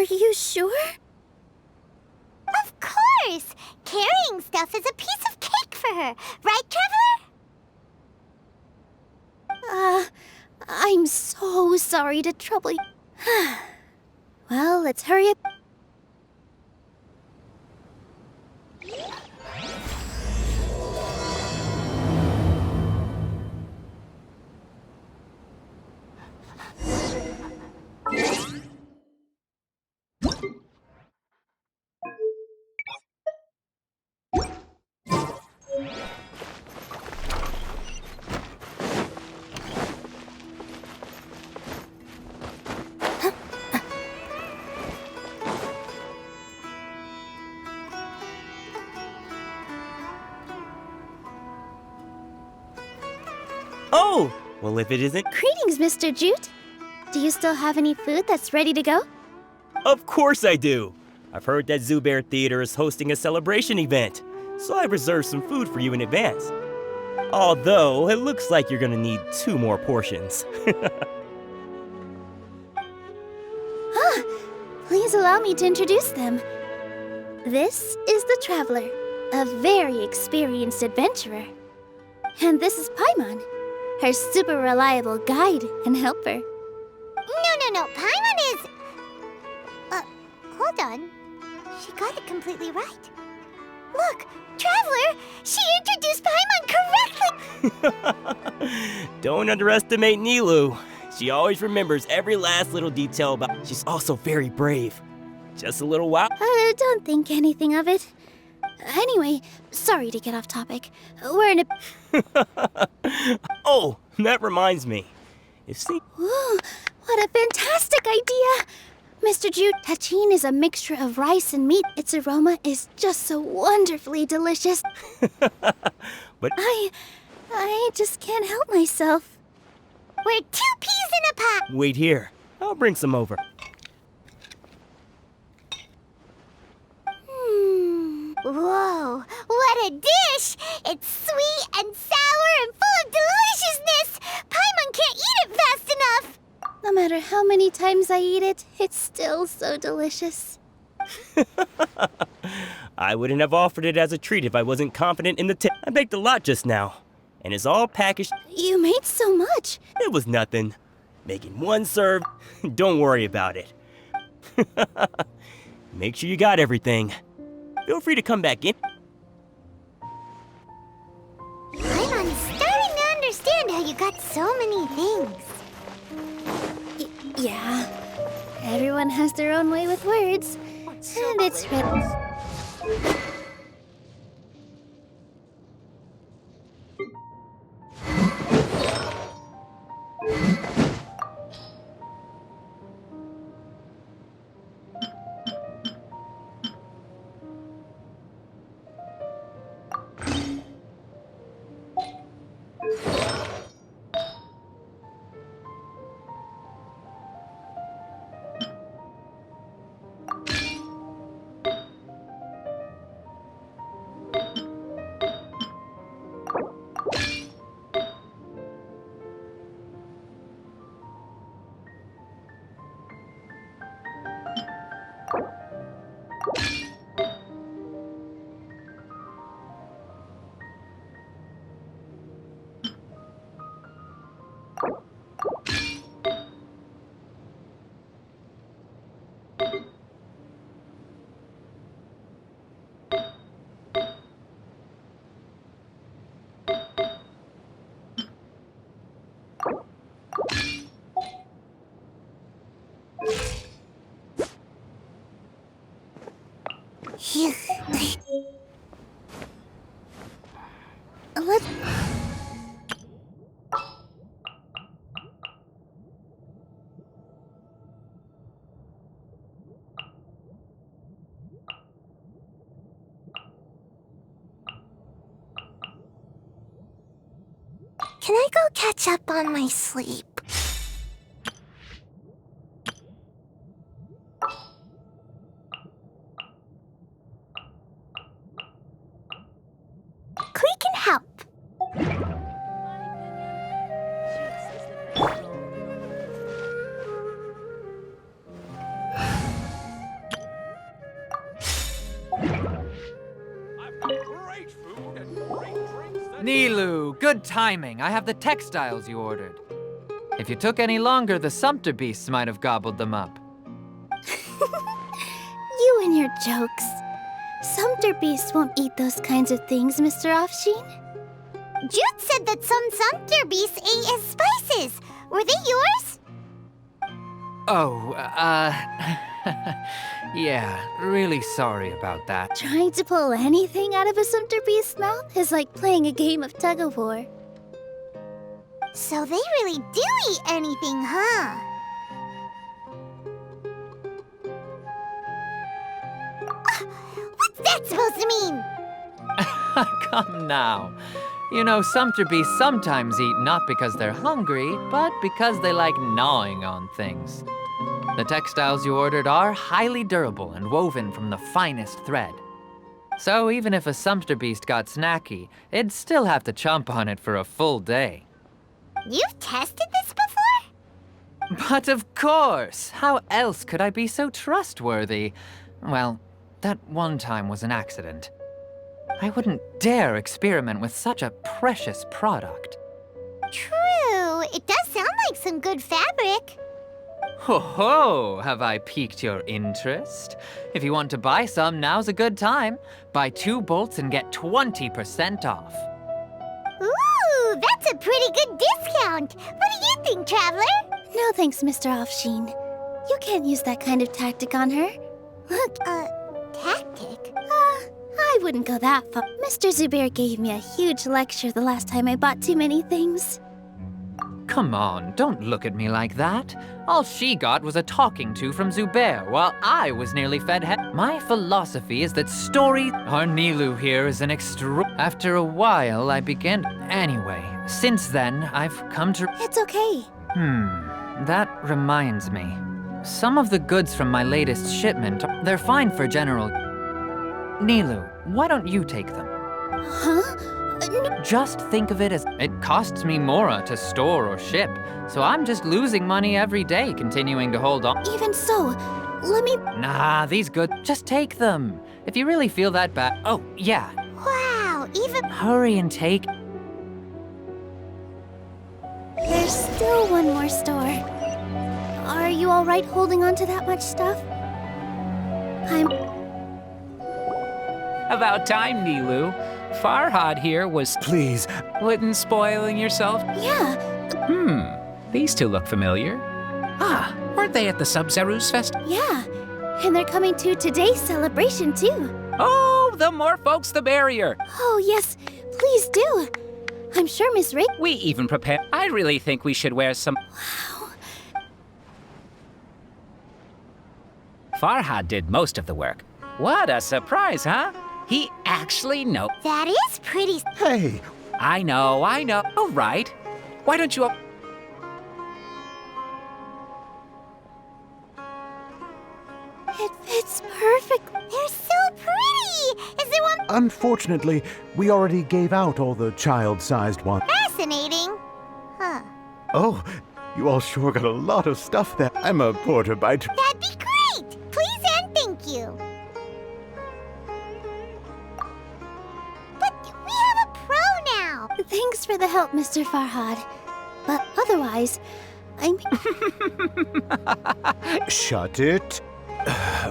Are you sure? Of course! Carrying stuff is a piece of cake for her. Right, Traveler? I'm so sorry to trouble you. Well, let's hurry up. Oh! Well, if it isn't... Greetings, Mr. Jute. Do you still have any food that's ready to go? Of course I do! I've heard that Zubair Theater is hosting a celebration event, so I reserved some food for you in advance. Although, it looks like you're gonna need 2 more portions. Please allow me to introduce them. This is the Traveler, a very experienced adventurer. And this is Paimon, her super reliable guide and helper. No. Paimon is... hold on. She got it completely right. Look, Traveler! She introduced Paimon correctly! Don't underestimate Nilou. She always remembers every last little detail about... She's also very brave. Just a little while... Don't think anything of it. Anyway, sorry to get off topic. We're in a... Oh, that reminds me. Ooh, what a fantastic idea! Mr. Jute, tagine is a mixture of rice and meat. Its aroma is just so wonderfully delicious. But... I just can't help myself. We're 2 peas in a pod! Wait here. I'll bring some over. Whoa, what a dish! It's sweet and sour and full of deliciousness! Paimon can't eat it fast enough! No matter how many times I eat it, it's still so delicious. I wouldn't have offered it as a treat if I wasn't confident in the tip. I baked a lot just now, and it's all packaged. You made so much. It was nothing. Making 1 serve, don't worry about it. Make sure you got everything. Feel free to come back in. Paimon's starting to understand how you got so many things. Yeah, everyone has their own way with words, and it's written. Let's... Can I go catch up on my sleep? Klee can help. Nilou, good timing. I have the textiles you ordered. If you took any longer, the sumpter beasts might have gobbled them up. You and your jokes. Sumpter beasts won't eat those kinds of things, Mr. Offsheen. Jude said that some sumpter beasts ate his spices. Were they yours? Oh, yeah, really sorry about that. Trying to pull anything out of a sumpter beast's mouth is like playing a game of tug-of-war. So they really do eat anything, huh? What's that supposed to mean? Come now. You know, sumpter beasts sometimes eat not because they're hungry, but because they like gnawing on things. The textiles you ordered are highly durable and woven from the finest thread. So even if a sumpter beast got snacky, it'd still have to chomp on it for a full day. You've tested this before? But of course! How else could I be so trustworthy? Well, that one time was an accident. I wouldn't dare experiment with such a precious product. True. It does sound like some good fabric. Ho ho! Have I piqued your interest? If you want to buy some, now's a good time. Buy 2 bolts and get 20% off. Ooh, that's a pretty good discount. What do you think, Traveler? No thanks, Mr. Offsheen. You can't use that kind of tactic on her. Look, Tactic? I wouldn't go that far. Mr. Zubair gave me a huge lecture the last time I bought too many things. Come on, don't look at me like that. All she got was a talking to from Zubair, while I was nearly fed My philosophy is that Our Nilou here is an After a while, I began... Anyway, since then, I've come to... It's okay. That reminds me. Some of the goods from my latest shipment, they're fine for general... Nilou, why don't you take them? Huh? Just think of it as it costs me more to store or ship, so I'm just losing money every day continuing to hold on. Even so, let me... Nah, these good. Just take them. If you really feel that bad... Oh, yeah. Wow, even... Hurry and take... There's still one more store. Are you all right holding on to that much stuff? About time, Nilou. Farhad here was... Please. Wouldn't spoiling yourself? Yeah, These two look familiar. Ah, weren't they at the Sub-Zeru's Fest? yeah. And they're coming to today's celebration, too. Oh, the more folks, the merrier. Oh, yes, please do. I'm sure Miss Ray... We even prepared. I really think we should wear some... Farhad did most of the work. What a surprise, huh? He actually knows. That is pretty... Hey, I know. All right. Why don't you... It fits perfect. They're so pretty! Is there one unfortunately, we already gave out all the child-sized ones. fascinating? Huh. Oh, you all sure got a lot of stuff there. I'm a porter by... That'd be great! Please and thank you. But we have a pro now! Thanks for the help, Mr. Farhad. But otherwise, Shut it.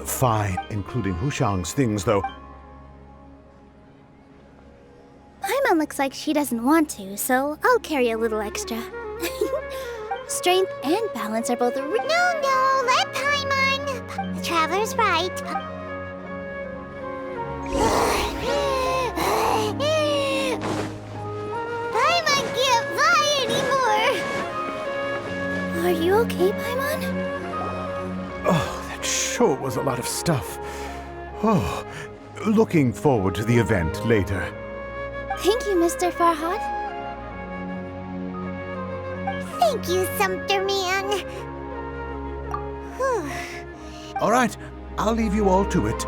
Fine, including Hushang's things, though. Paimon looks like she doesn't want to, so I'll carry a little extra. Strength and balance are both No, let Paimon. The Traveler's right. Paimon can't fly anymore! Are you okay, Paimon? Oh, that sure was a lot of stuff. Oh, looking forward to the event later. Thank you, Mr. Farhad. Thank you, Sumpter Man. Whew. All right, I'll leave you all to it.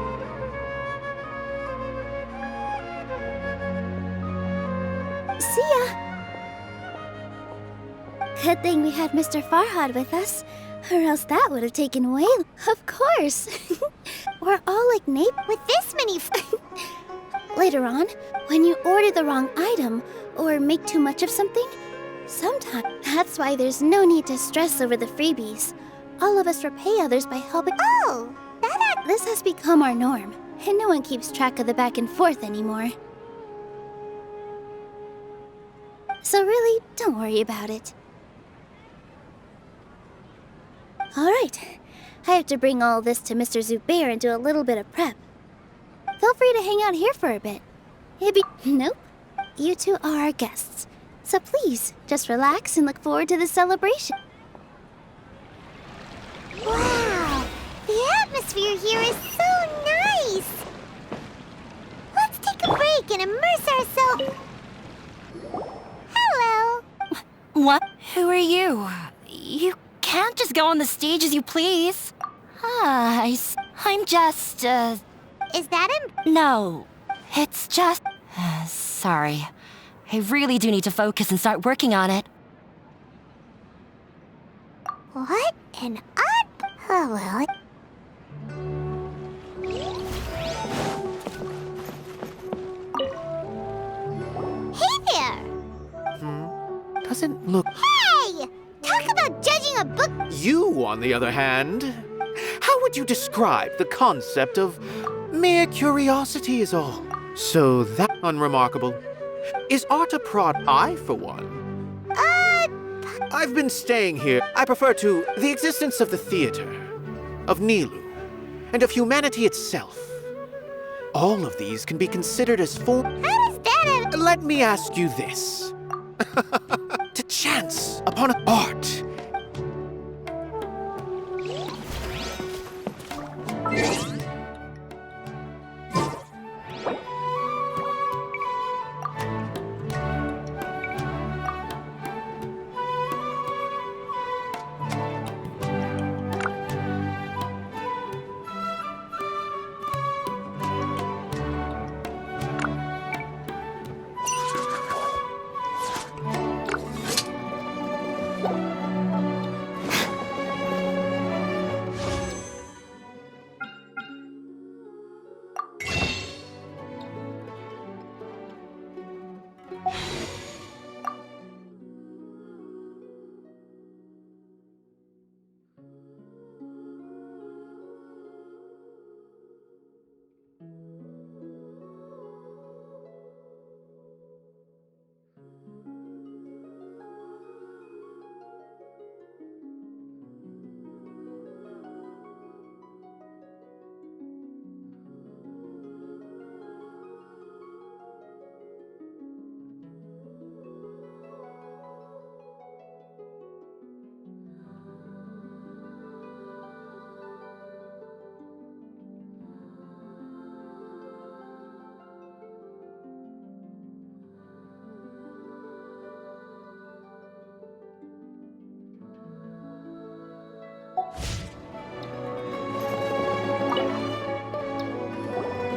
See ya. Good thing we had Mr. Farhad with us, or else that would have taken way... Of course. We're all like With this many Later on, when you order the wrong item or make too much of something, sometimes that's why there's no need to stress over the freebies. All of us repay others by helping. Oh, This has become our norm, and no one keeps track of the back and forth anymore. So really, don't worry about it. Alright, I have to bring all this to Mr. Zubair and do a little bit of prep. Feel free to hang out here for a bit. Nope. You two are our guests. So please, just relax and look forward to the celebration. wow. The atmosphere here is so nice. Let's take a break and immerse ourselves. Hello. What? Who are you? You can't just go on the stage as you please. I'm just, Is that him? no. It's just... sorry. I really do need to focus and start working on it. What an odd... Oh, well. Hey there! Doesn't look... Hey! Talk about judging a book. You, on the other hand, how would you describe the concept of mere curiosity is all? So that unremarkable. Is art a prod? I, for one. I've been staying here. I prefer to the existence of the theater, of Nilou, and of humanity itself. All of these can be considered as form... How does that... Let me ask you this. To chance upon art.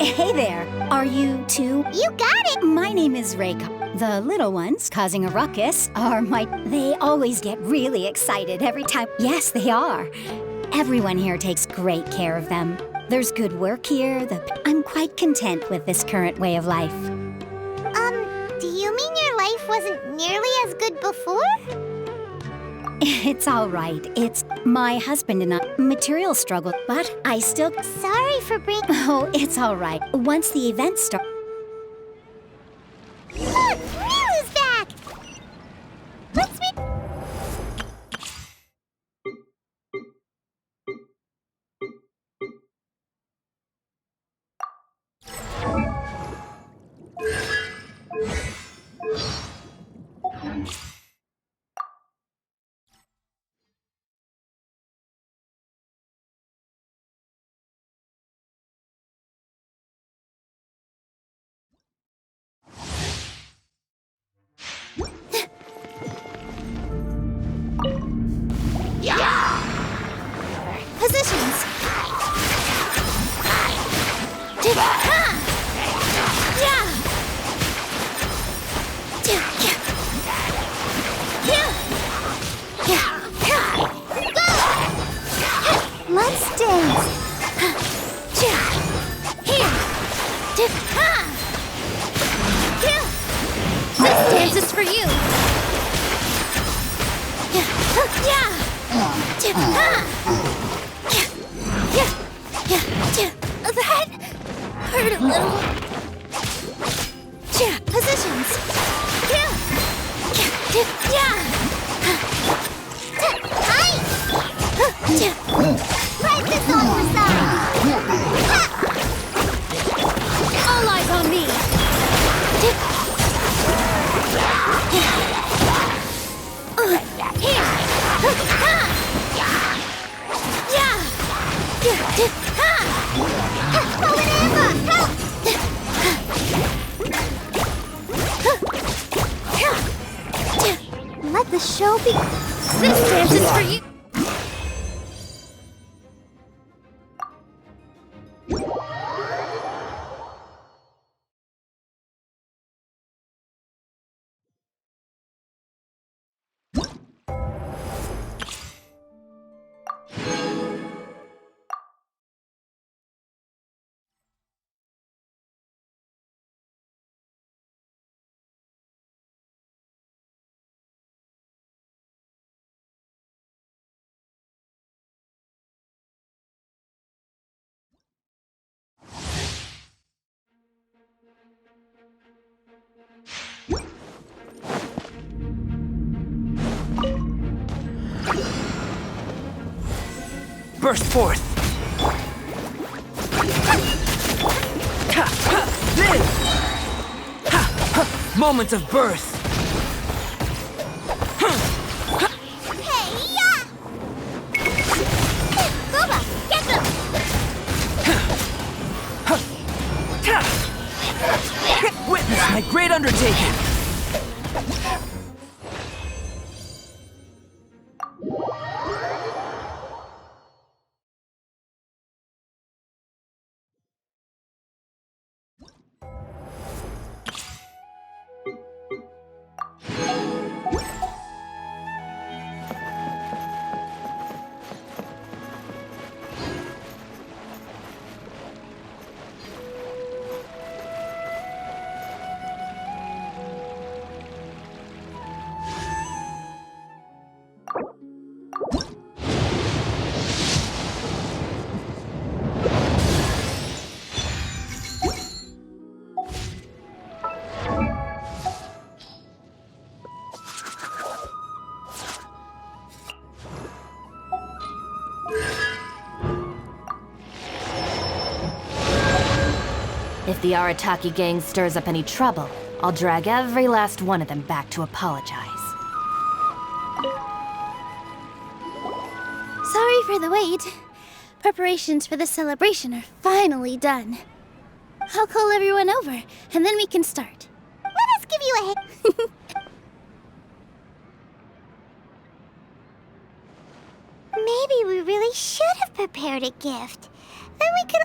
Hey there, are you two? You got it! My name is Reika. The little ones causing a ruckus are They always get really excited every time. Yes, they are. Everyone here takes great care of them. There's good work here. I'm quite content with this current way of life. Do you mean your life wasn't nearly as good before? It's all right. It's my husband and I material struggle, but I still... Sorry for bringing... Oh, it's all right. Once the event starts... Look! Nilou's back! Let's meet... Positions! Let's dance! Here! That hurt a little. Positions. Right this on the side! All eyes on me. Let the show be. This dance is for you. Burst forth! This! Moments of birth! Witness my great undertaking! If the Arataki gang stirs up any trouble, I'll drag every last one of them back to apologize. Sorry for the wait. Preparations for the celebration are finally done. I'll call everyone over, and then we can start. Let us give you a hint. Maybe we really should have prepared a gift. Then we could,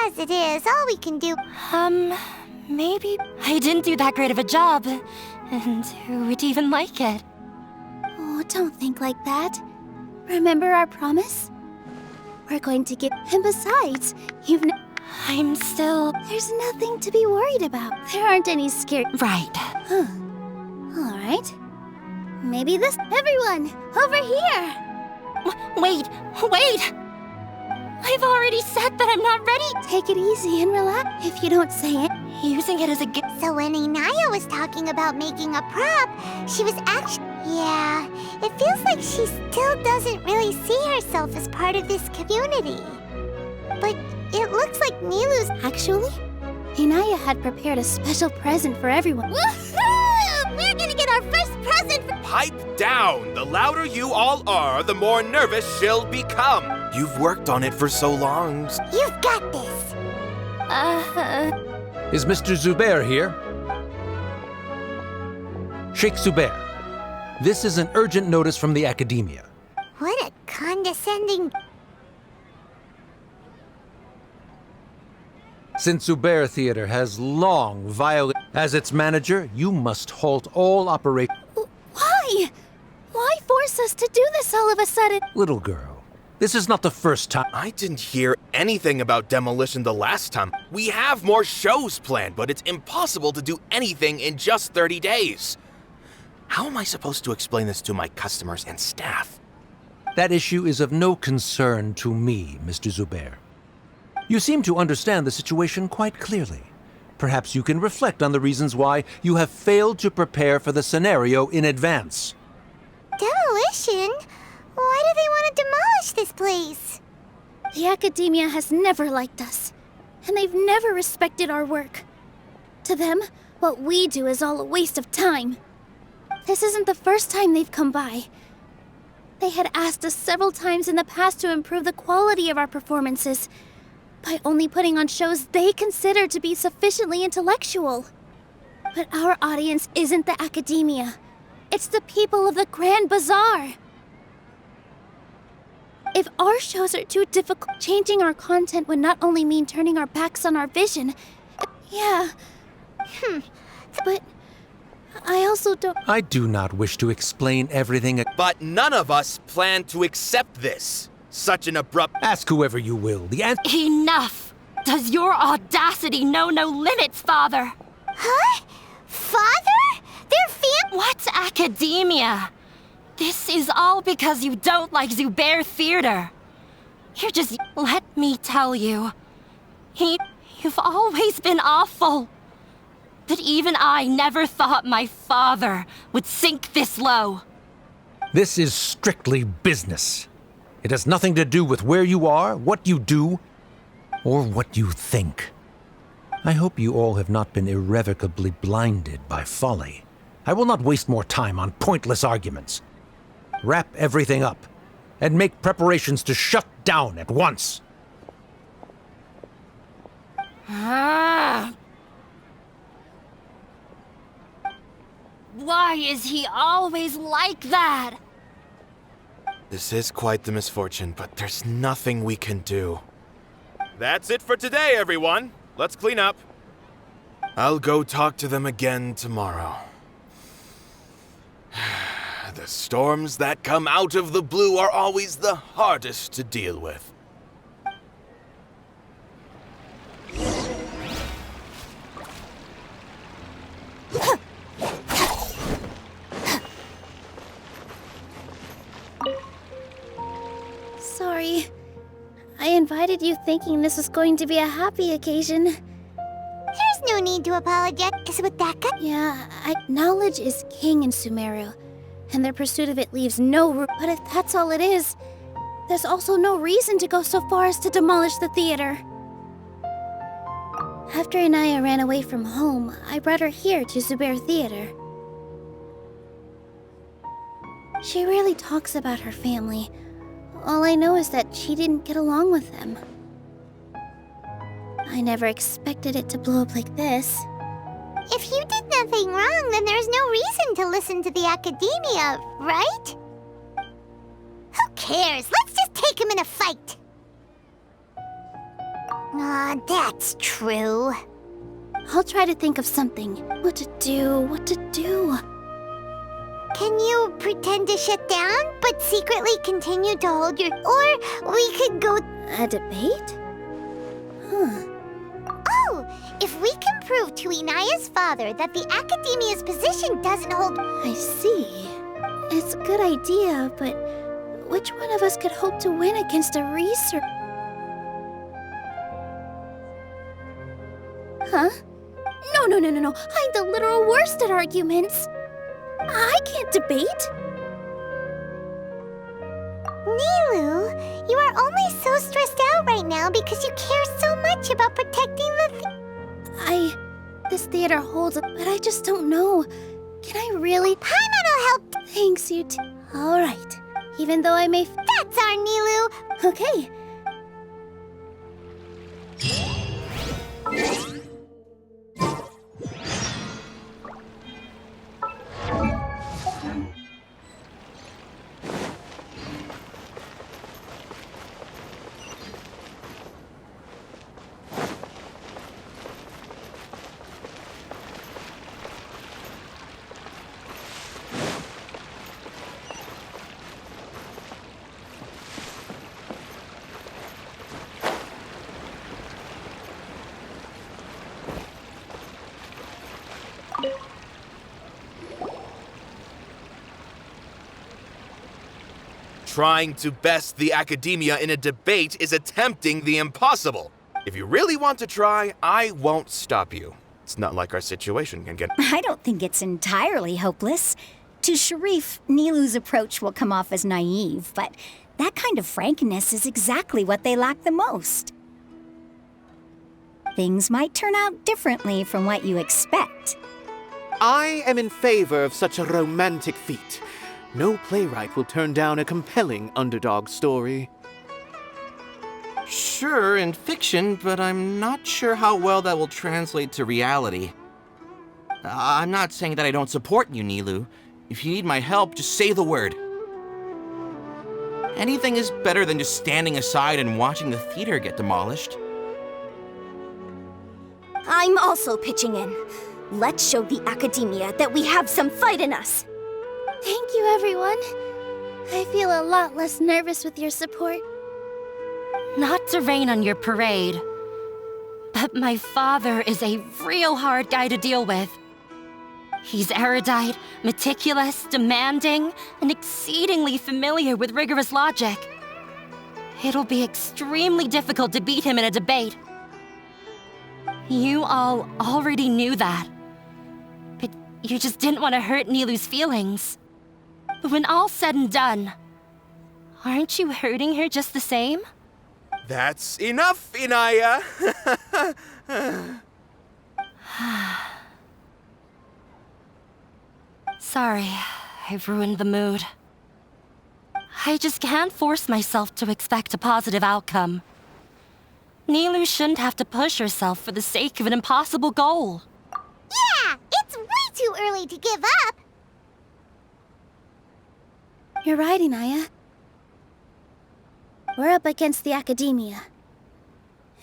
as it is, all we can do. Maybe I didn't do that great of a job. And who would even like it? Oh, don't think like that. Remember our promise? We're going to give... And besides, I'm still... There's nothing to be worried about. There aren't any scared... Right. Huh. All right. Maybe this... Everyone, over here! Wait! I've already said that I'm not ready! Take it easy and relax. If you don't say it... Using it as a gift... So when Inaya was talking about making a prop, she was actually... Yeah, it feels like she still doesn't really see herself as part of this community. But it looks like Nilou's... Actually, Inaya had prepared a special present for everyone. Woohoo! We're gonna get our first present for... Pipe down! The louder you all are, the more nervous she'll become. You've worked on it for so long. You've got this. Is Mr. Zubair here? Sheikh Zubair, this is an urgent notice from the Academia. What a condescending... Since Zubair Theater has long violated... As its manager, you must halt all operations... Why? Why force us to do this all of a sudden? Little girl, this is not the first time... I didn't hear anything about demolition the last time. We have more shows planned, but it's impossible to do anything in just 30 days. How am I supposed to explain this to my customers and staff? That issue is of no concern to me, Mr. Zubair. You seem to understand the situation quite clearly. Perhaps you can reflect on the reasons why you have failed to prepare for the scenario in advance. Demolition? Why do they want to demolish this place? The academia has never liked us, and they've never respected our work. To them, what we do is all a waste of time. This isn't the first time they've come by. They had asked us several times in the past to improve the quality of our performances by only putting on shows they consider to be sufficiently intellectual. But our audience isn't the academia. It's the people of the Grand Bazaar. If our shows are too difficult, changing our content would not only mean turning our backs on our vision. Yeah. But I also don't... I do not wish to explain everything. But none of us plan to accept this. Such an abrupt... Ask whoever you will. The answer... Enough! Does your audacity know no limits, Father? Huh? Father? They're What's academia? This is all because you don't like Zubair Theater. You're just... Let me tell you. You've always been awful. But even I never thought my father would sink this low. This is strictly business. It has nothing to do with where you are, what you do, or what you think. I hope you all have not been irrevocably blinded by folly. I will not waste more time on pointless arguments. Wrap everything up, and make preparations to shut down at once. Why is he always like that? This is quite the misfortune, but there's nothing we can do. That's it for today, everyone. Let's clean up. I'll go talk to them again tomorrow. The storms that come out of the blue are always the hardest to deal with. Sorry. I invited you thinking this was going to be a happy occasion. There's no need to apologize. Is it with that guy? Yeah, knowledge is king in Sumeru, and their pursuit of it leaves no room. But if that's all it is, there's also no reason to go so far as to demolish the theater. After Inaya ran away from home, I brought her here to Zubair Theater. She rarely talks about her family. All I know is that she didn't get along with them. I never expected it to blow up like this. If you did nothing wrong, then there's no reason to listen to the academia, right? Who cares? Let's just take him in a fight. That's true. I'll try to think of something. What to do. Can you pretend to shut down, but secretly continue to hold your... Or we could go... A debate? Huh. Oh! If we can prove to Inaya's father that the academia's position doesn't hold... I see. It's a good idea, but which one of us could hope to win against a researcher? Huh? No. I'm the literal worst at arguments. I can't debate. Nilou, you are only so stressed out right now because you care so much about protecting the This theater holds up, but I just don't know. Can I really? Paimon will help. Thanks, you two. All right. Even though I may... That's our Nilou. Okay. Trying to best the academia in a debate is attempting the impossible. If you really want to try, I won't stop you. It's not like our situation can get... I don't think it's entirely hopeless. To Sharif, Nilou's approach will come off as naive, but that kind of frankness is exactly what they lack the most. Things might turn out differently from what you expect. I am in favor of such a romantic feat. No playwright will turn down a compelling underdog story. Sure, in fiction, but I'm not sure how well that will translate to reality. I'm not saying that I don't support you, Nilou. If you need my help, just say the word. Anything is better than just standing aside and watching the theater get demolished. I'm also pitching in. Let's show the academia that we have some fight in us. Thank you, everyone. I feel a lot less nervous with your support. Not to rain on your parade, but my father is a real hard guy to deal with. He's erudite, meticulous, demanding, and exceedingly familiar with rigorous logic. It'll be extremely difficult to beat him in a debate. You all already knew that, but you just didn't want to hurt Nilou's feelings. But when all's said and done, aren't you hurting her just the same? That's enough, Inaya! Sorry, I've ruined the mood. I just can't force myself to expect a positive outcome. Nilou shouldn't have to push herself for the sake of an impossible goal. Yeah, it's way too early to give up. You're right, Inaya. We're up against the academia.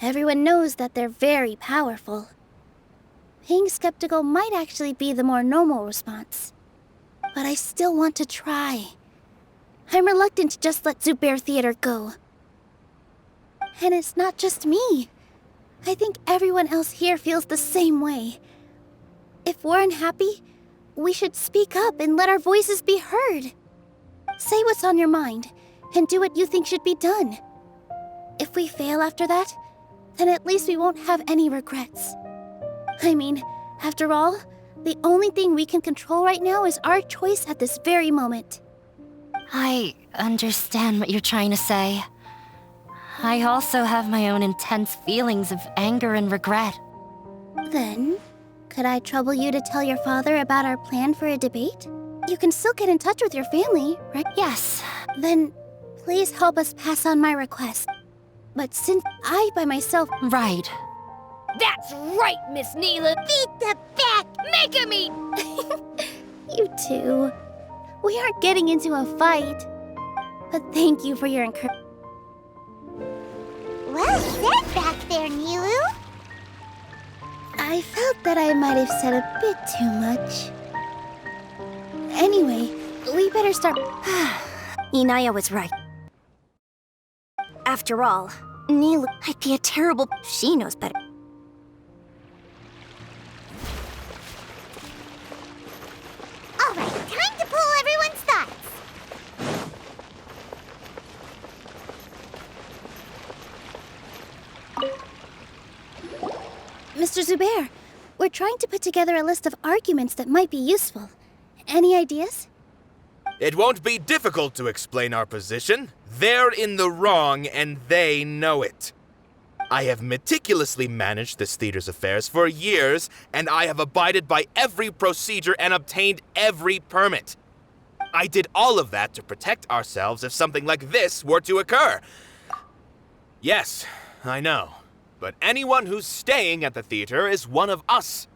Everyone knows that they're very powerful. Being skeptical might actually be the more normal response. But I still want to try. I'm reluctant to just let Zubair Theater go. And it's not just me. I think everyone else here feels the same way. If we're unhappy, we should speak up and let our voices be heard. Say what's on your mind, and do what you think should be done. If we fail after that, then at least we won't have any regrets. I mean, after all, the only thing we can control right now is our choice at this very moment. I understand what you're trying to say. I also have my own intense feelings of anger and regret. Then, could I trouble you to tell your father about our plan for a debate? You can still get in touch with your family, right? Yes. Then, please help us pass on my request. But since I by myself... Right. That's right, Miss Nilou. Beat the back! Make him eat! You too. We aren't getting into a fight. But thank you for your encouragement. Well said back there, Nilou. I felt that I might have said a bit too much. Anyway, we better start... Inaya was right. After all, Nilou might be a terrible... She knows better. All right, time to pull everyone's thoughts. Mr. Zubair, we're trying to put together a list of arguments that might be useful. Any ideas? It won't be difficult to explain our position. They're in the wrong, and they know it. I have meticulously managed this theater's affairs for years, and I have abided by every procedure and obtained every permit. I did all of that to protect ourselves if something like this were to occur. Yes, I know. But anyone who's staying at the theater is one of us.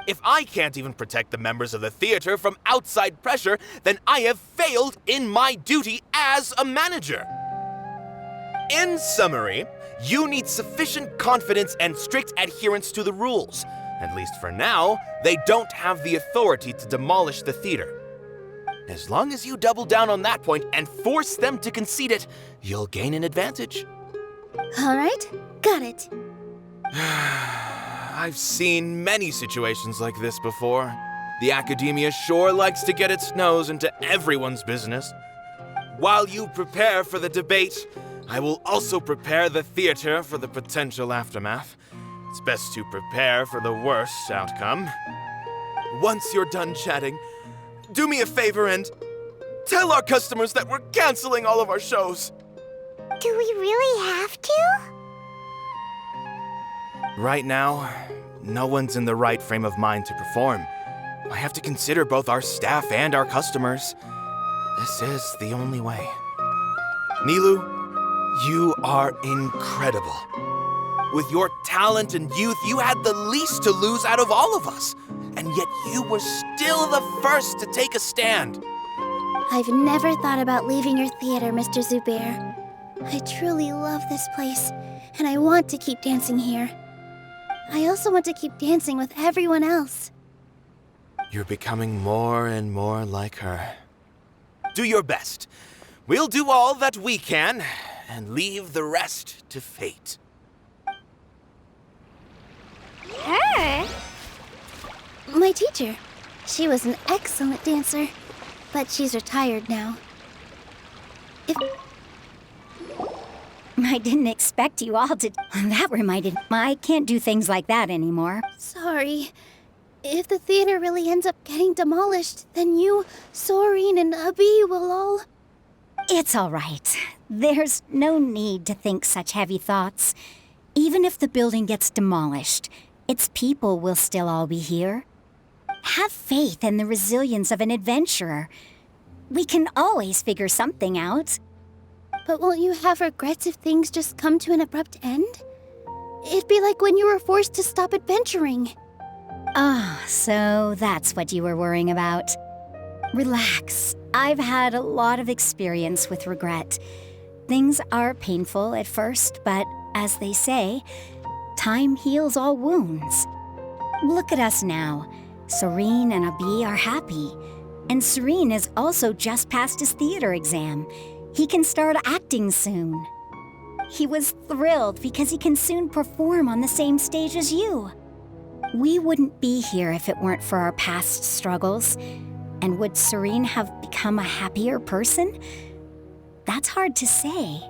If I can't even protect the members of the theater from outside pressure, then I have failed in my duty as a manager. In summary, you need sufficient confidence and strict adherence to the rules. At least for now, they don't have the authority to demolish the theater. As long as you double down on that point and force them to concede it, you'll gain an advantage. All right, got it. I've seen many situations like this before. The academia sure likes to get its nose into everyone's business. While you prepare for the debate, I will also prepare the theater for the potential aftermath. It's best to prepare for the worst outcome. Once you're done chatting, do me a favor and tell our customers that we're canceling all of our shows. Do we really have to? Right now, no one's in the right frame of mind to perform. I have to consider both our staff and our customers. This is the only way. Nilou, you are incredible. With your talent and youth, you had the least to lose out of all of us. And yet you were still the first to take a stand. I've never thought about leaving your theater, Mr. Zubair. I truly love this place, and I want to keep dancing here. I also want to keep dancing with everyone else. You're becoming more and more like her. Do your best. We'll do all that we can, and leave the rest to fate. Her? My teacher. She was an excellent dancer, but she's retired now. I didn't expect you all to... That reminded me, I can't do things like that anymore. Sorry. If the theater really ends up getting demolished, then you, Soren, and Abi will all... It's all right. There's no need to think such heavy thoughts. Even if the building gets demolished, its people will still all be here. Have faith in the resilience of an adventurer. We can always figure something out. But won't you have regrets if things just come to an abrupt end? It'd be like when you were forced to stop adventuring. Ah, so that's what you were worrying about. Relax. I've had a lot of experience with regret. Things are painful at first, but as they say, time heals all wounds. Look at us now. Soren and Abi are happy. And Soren has also just passed his theater exam. He can start acting soon. He was thrilled because he can soon perform on the same stage as you. We wouldn't be here if it weren't for our past struggles. And would Soren have become a happier person? That's hard to say.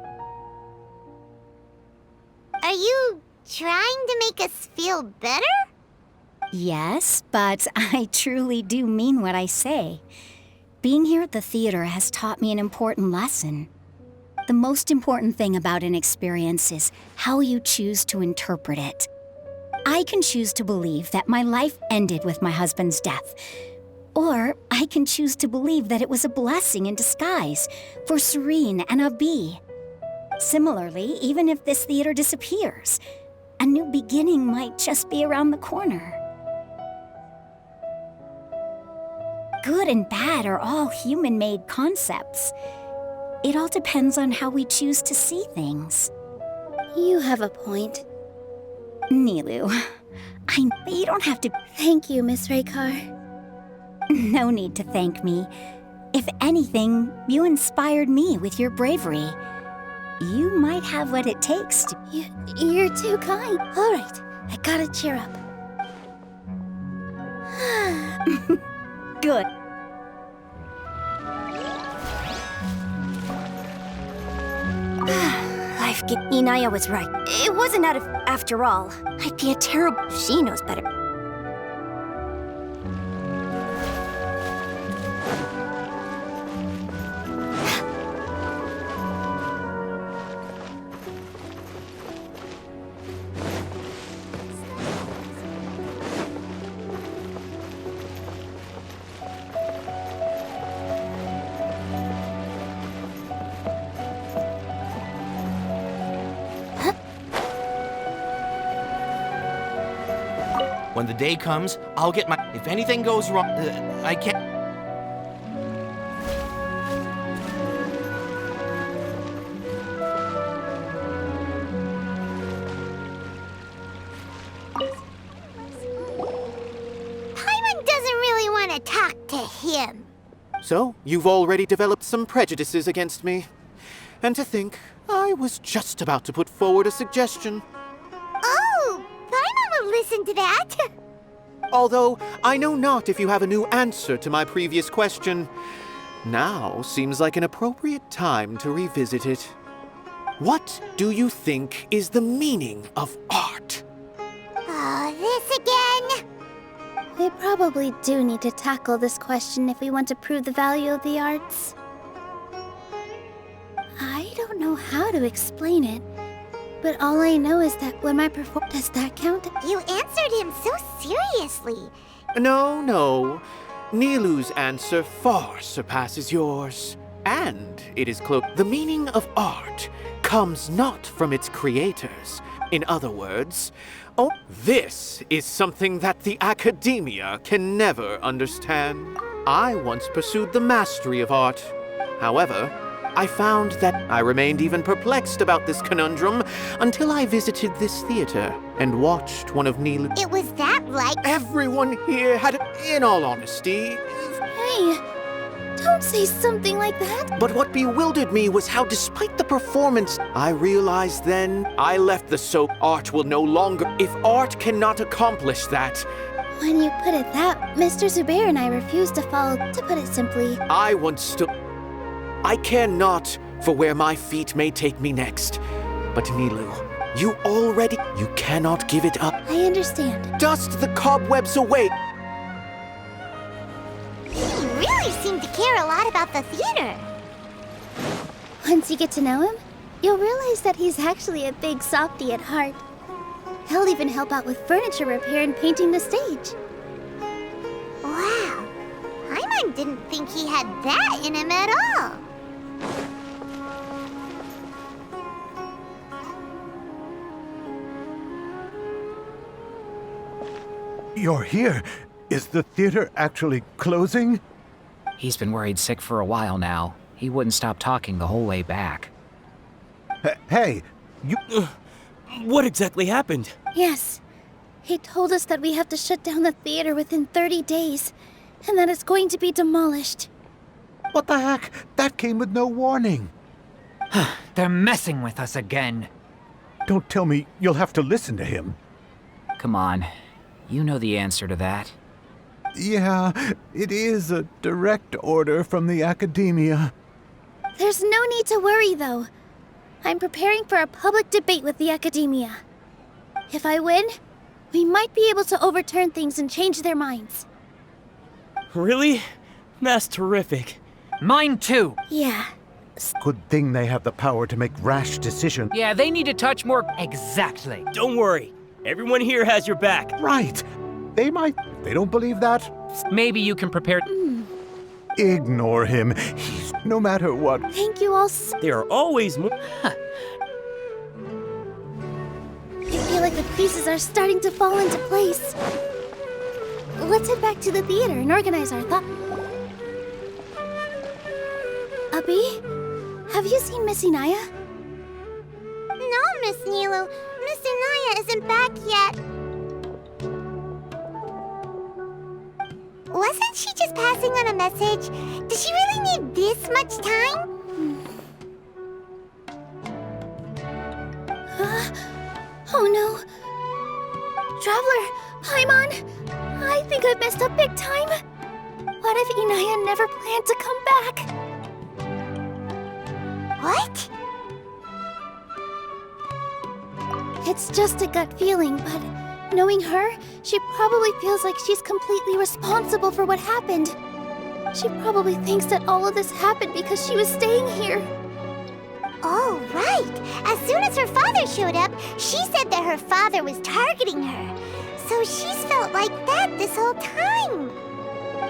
Are you trying to make us feel better? Yes, but I truly do mean what I say. Being here at the theater has taught me an important lesson. The most important thing about an experience is how you choose to interpret it. I can choose to believe that my life ended with my husband's death. Or I can choose to believe that it was a blessing in disguise for Soren and Abi. Similarly, even if this theater disappears, a new beginning might just be around the corner. Good and bad are all human-made concepts. It all depends on how we choose to see things. You have a point. Nilou, you don't have to... Thank you, Miss Raykar. No need to thank me. If anything, you inspired me with your bravery. You might have what it takes to... You're too kind. All right, I gotta cheer up. Good. Inaya was right. It wasn't out of... After all, I'd be a terrible... She knows better. When the day comes, I'll get my... If anything goes wrong, I can't... Paimon doesn't really want to talk to him. So, you've already developed some prejudices against me. And to think, I was just about to put forward a suggestion. Oh, Paimon will listen to that. Although, I know not if you have a new answer to my previous question. Now seems like an appropriate time to revisit it. What do you think is the meaning of art? Oh, this again? We probably do need to tackle this question if we want to prove the value of the arts. I don't know how to explain it, but all I know is that when my does that count? You answered him so seriously. No. Nilou's answer far surpasses yours. And it is close. The meaning of art comes not from its creators. In other words, this is something that the academia can never understand. I once pursued the mastery of art. However, I found that I remained even perplexed about this conundrum until I visited this theater and watched one of Nilou. It was that like... Everyone here had, in all honesty... Hey, don't say something like that. But what bewildered me was how despite the performance, I realized then I left the soap. Art will no longer... If art cannot accomplish that... When you put it that, Mr. Zubair and I refuse to follow. To put it simply, I once stood... I care not for where my feet may take me next. But Nilou, you already... You cannot give it up. I understand. Dust the cobwebs away. He really seemed to care a lot about the theater. Once you get to know him, you'll realize that he's actually a big softie at heart. He'll even help out with furniture repair and painting the stage. Wow. Paimon didn't think he had that in him at all. You're here. Is the theater actually closing? He's been worried sick for a while now. He wouldn't stop talking the whole way back. Hey, you... What exactly happened? Yes. He told us that we have to shut down the theater within 30 days, and that it's going to be demolished. What the heck? That came with no warning. They're messing with us again. Don't tell me you'll have to listen to him. Come on. You know the answer to that. Yeah, it is a direct order from the academia. There's no need to worry, though. I'm preparing for a public debate with the academia. If I win, we might be able to overturn things and change their minds. Really? That's terrific. Mine too. Yeah. Good thing they have the power to make rash decisions. Yeah, they need to touch more... Exactly. Don't worry. Everyone here has your back. Right. They might. If they don't believe that, maybe you can prepare... Ignore him. He's no matter what. Thank you all There are always more... I feel like the pieces are starting to fall into place. Let's head back to the theater and organize our thoughts. Abi, have you seen Miss Inaya? No, Miss Nilou. Miss Inaya isn't back yet. Wasn't she just passing on a message? Does she really need this much time? Oh no. Traveler, Paimon, I think I've messed up big time. What if Inaya never planned to come back? What? It's just a gut feeling, but knowing her, she probably feels like she's completely responsible for what happened. She probably thinks that all of this happened because she was staying here. Oh, right. As soon as her father showed up, she said that her father was targeting her. So she's felt like that this whole time.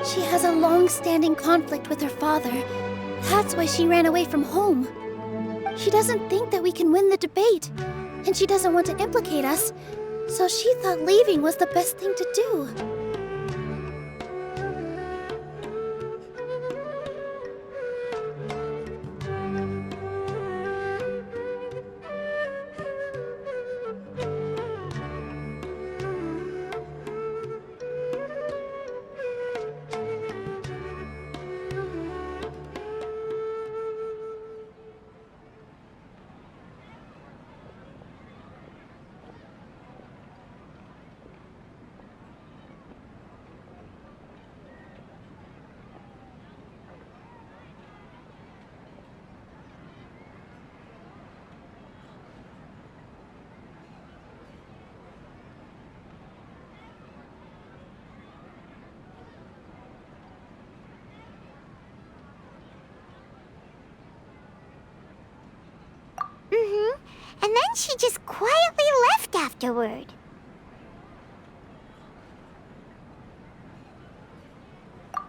She has a long-standing conflict with her father. That's why she ran away from home. She doesn't think that we can win the debate, and she doesn't want to implicate us, so she thought leaving was the best thing to do. And then she just quietly left afterward.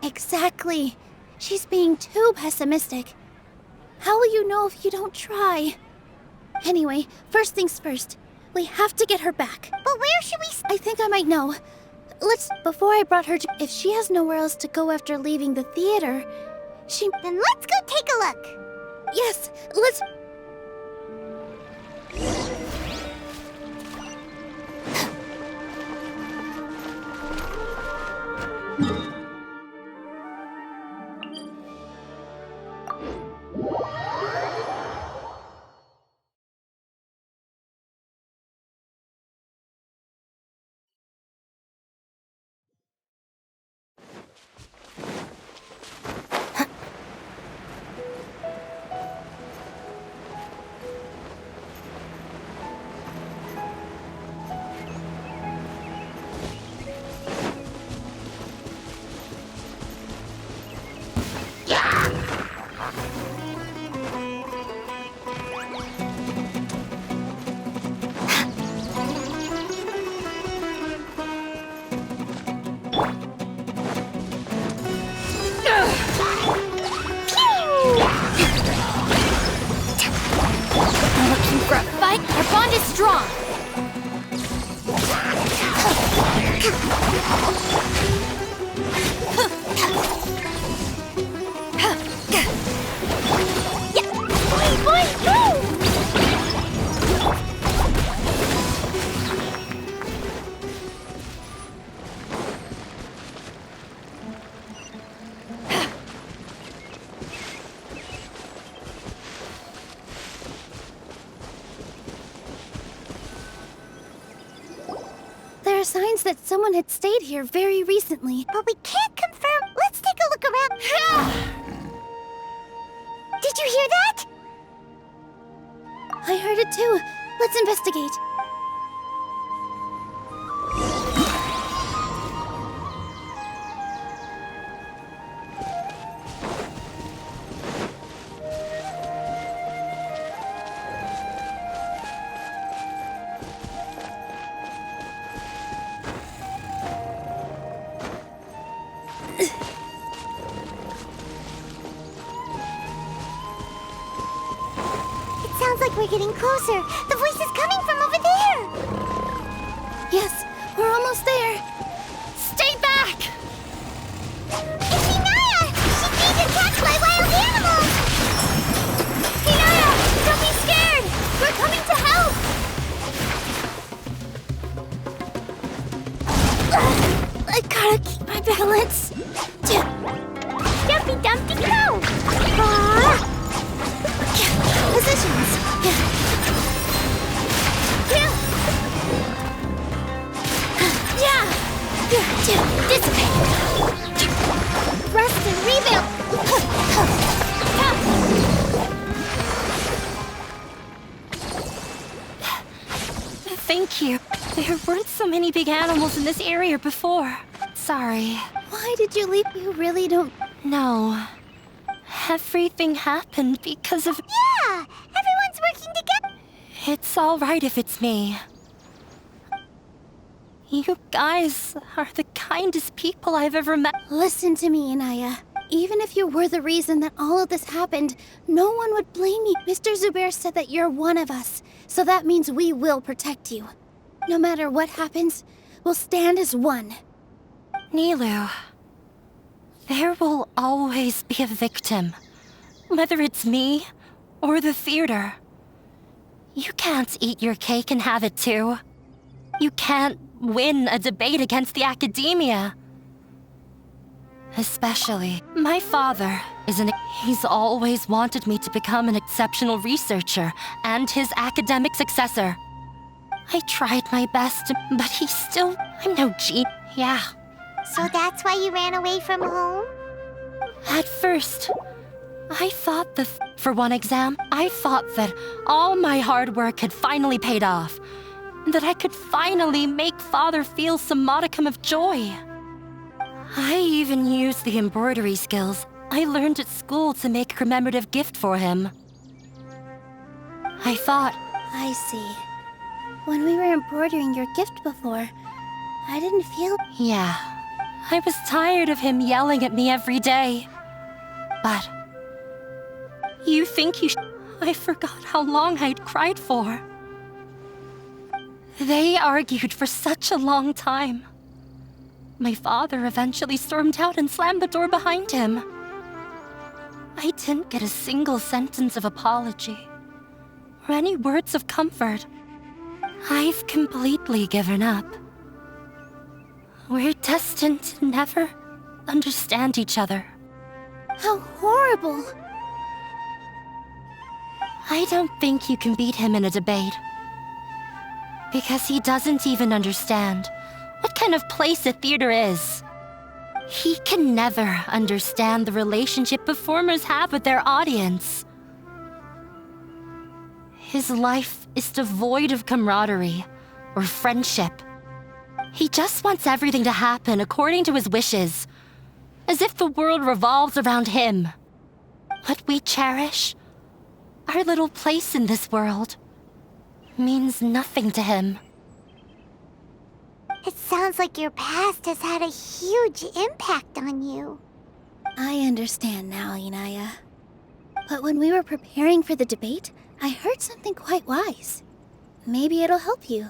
Exactly. She's being too pessimistic. How will you know if you don't try? Anyway, first things first. We have to get her back. But where should we... I think I might know. Before I brought her to... If she has nowhere else to go after leaving the theater, Then let's go take a look. Yes, let's... Looking for a fight? Our bond is strong. There are signs that someone had stayed here very recently. But we can't confirm. Let's take a look around. Did you hear that? I heard it too. Let's investigate. Sounds like we're getting closer. The voice is coming from over there. Yes, we're almost there. Stay back! It's Hinaya! She's being attacked by wild animals! Hinaya, don't be scared! We're coming to help! I gotta keep my balance. Dumpy Dumpty go! Positions. Dissipate. Rest and rebuild. Thank you. There weren't so many big animals in this area before. Sorry. Why did you leave? You really don't... No. Everything happened because of... Yeah! Everyone's working together! It's all right if it's me. You guys are the kindest people I've ever met. Listen to me, Inaya. Even if you were the reason that all of this happened, no one would blame you. Mr. Zubair said that you're one of us, so that means we will protect you. No matter what happens, we'll stand as one. Nilou, there will always be a victim. Whether it's me or the theater. You can't eat your cake and have it too. You can't win a debate against the academia. Especially, my father he's always wanted me to become an exceptional researcher and his academic successor. I tried my best, but I'm no G. Yeah. So that's why you ran away from home? At first, I thought for one exam, I thought that all my hard work had finally paid off. That I could finally make Father feel some modicum of joy. I even used the embroidery skills I learned at school to make a commemorative gift for him. I thought, I see. When we were embroidering your gift before, I didn't feel... Yeah, I was tired of him yelling at me every day. But... you think you I forgot how long I'd cried for. They argued for such a long time. My father eventually stormed out and slammed the door behind him. I didn't get a single sentence of apology or any words of comfort. I've completely given up. We're destined to never understand each other. How horrible! I don't think you can beat him in a debate. Because he doesn't even understand what kind of place a theater is. He can never understand the relationship performers have with their audience. His life is devoid of camaraderie or friendship. He just wants everything to happen according to his wishes, as if the world revolves around him. What we cherish, our little place in this world, means nothing to him. It sounds like your past has had a huge impact on you. I understand now, Inaya. But when we were preparing for the debate, I heard something quite wise. Maybe it'll help you.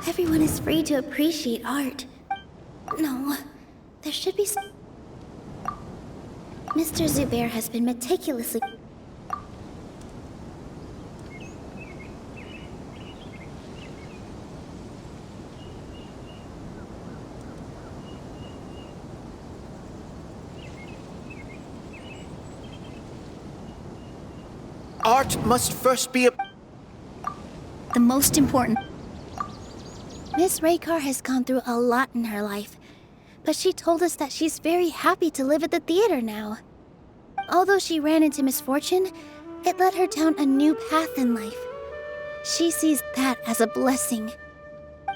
Everyone is free to appreciate art. No, there should be some... Mr. Zubair has been meticulously... Art must first be a... The most important... Miss Raykar has gone through a lot in her life, but she told us that she's very happy to live at the theater now. Although she ran into misfortune, it led her down a new path in life. She sees that as a blessing.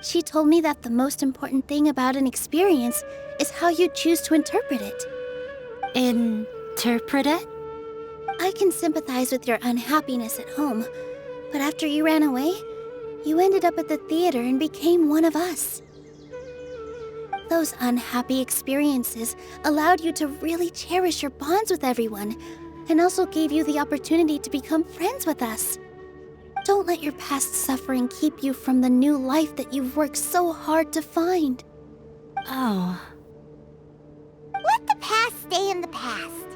She told me that the most important thing about an experience is how you choose to interpret it. Interpret it? I can sympathize with your unhappiness at home, but after you ran away, you ended up at the theater and became one of us. Those unhappy experiences allowed you to really cherish your bonds with everyone, and also gave you the opportunity to become friends with us. Don't let your past suffering keep you from the new life that you've worked so hard to find. Oh. Let the past stay in the past.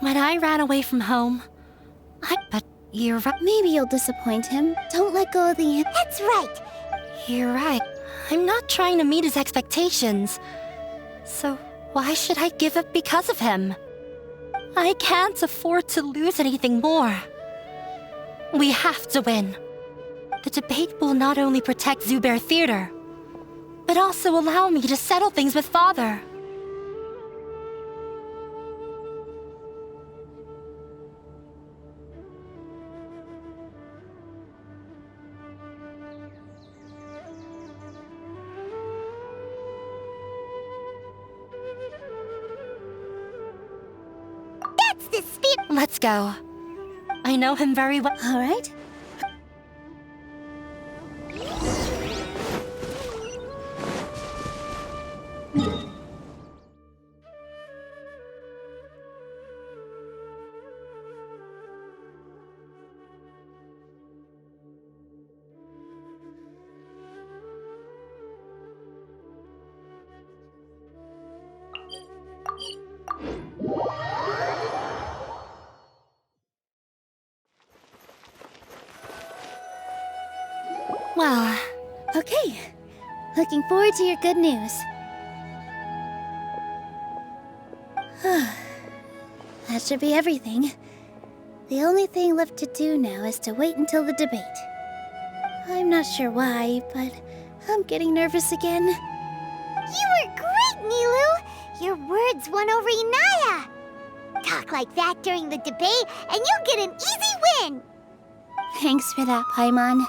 When I ran away from home, But you're right. Maybe you'll disappoint him. Don't let go of the... That's right. You're right. I'm not trying to meet his expectations. So why should I give up because of him? I can't afford to lose anything more. We have to win. The debate will not only protect Zubair Theater, but also allow me to settle things with Father. That's the spirit. Let's go. I know him very well. All right. Well, Okay. Looking forward to your good news. That should be everything. The only thing left to do now is to wait until the debate. I'm not sure why, but I'm getting nervous again. You were great, Nilou! Your words won over Inaya! Talk like that during the debate, and you'll get an easy win! Thanks for that, Paimon.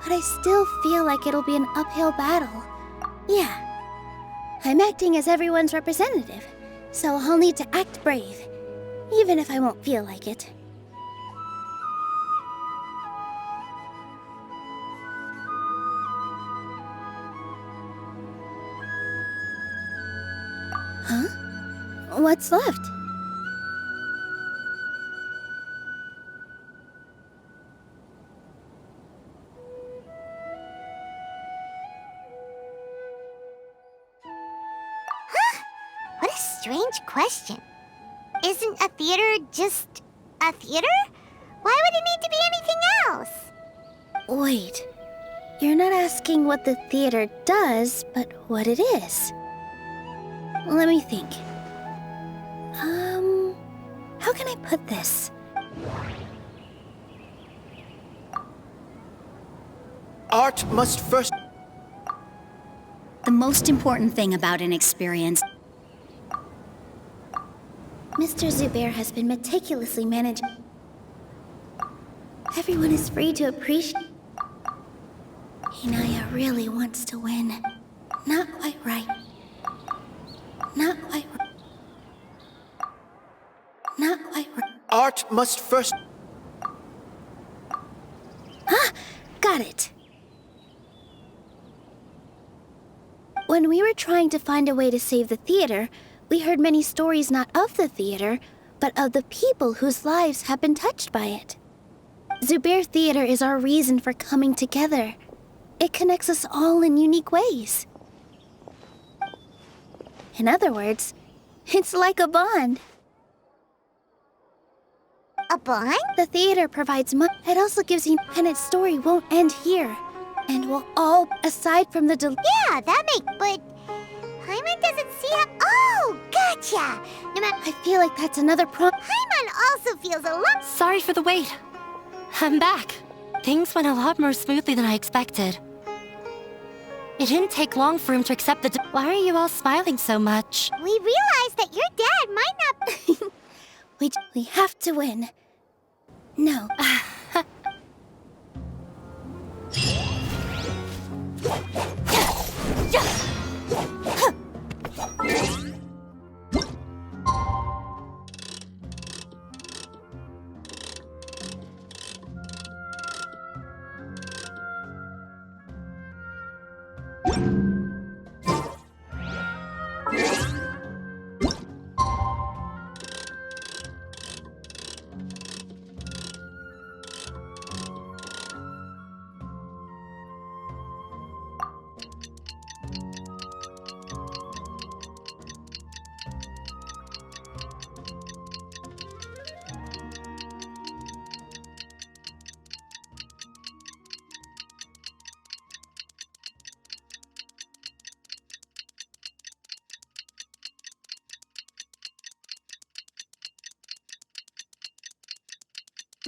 But I still feel like it'll be an uphill battle. Yeah. I'm acting as everyone's representative, so I'll need to act brave, even if I won't feel like it. Huh? What's left? What a strange question. Isn't a theater just a theater? Why would it need to be anything else? Wait. You're not asking what the theater does, but what it is. Let me think. How can I put this? Art must first... The most important thing about an experience. Mr. Zubair has been meticulously managed. Everyone is free to appreciate. Inaya really wants to win. Not quite right. Not quite right. Not quite right. Art must first... Ah! Got it! When we were trying to find a way to save the theater, we heard many stories not of the theater, but of the people whose lives have been touched by it. Zubair Theater is our reason for coming together. It connects us all in unique ways. In other words, it's like a bond. A bond? The theater provides much. It also gives you, and its story won't end here. And we'll all, aside from the Yeah, that makes... But... Paimon doesn't see how... Oh, gotcha! No matter... I feel like that's another Paimon also feels a lot... Sorry for the wait. I'm back. Things went a lot more smoothly than I expected. It didn't take long for him to accept the... Why are you all smiling so much? We realized that your dad might not... We have to win. No.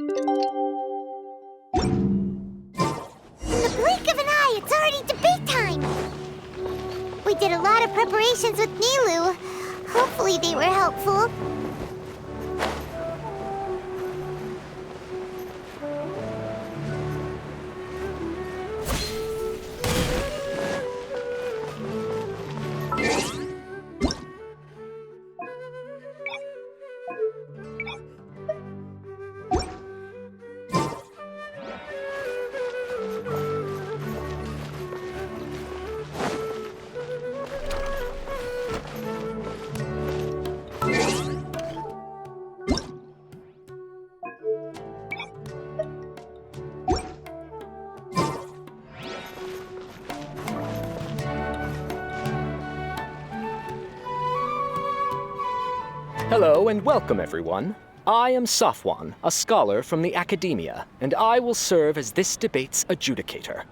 In the blink of an eye, it's already debate time! We did a lot of preparations with Nilou. Hopefully they were helpful. Hello and welcome, everyone. I am Safwan, a scholar from the Academia, and I will serve as this debate's adjudicator.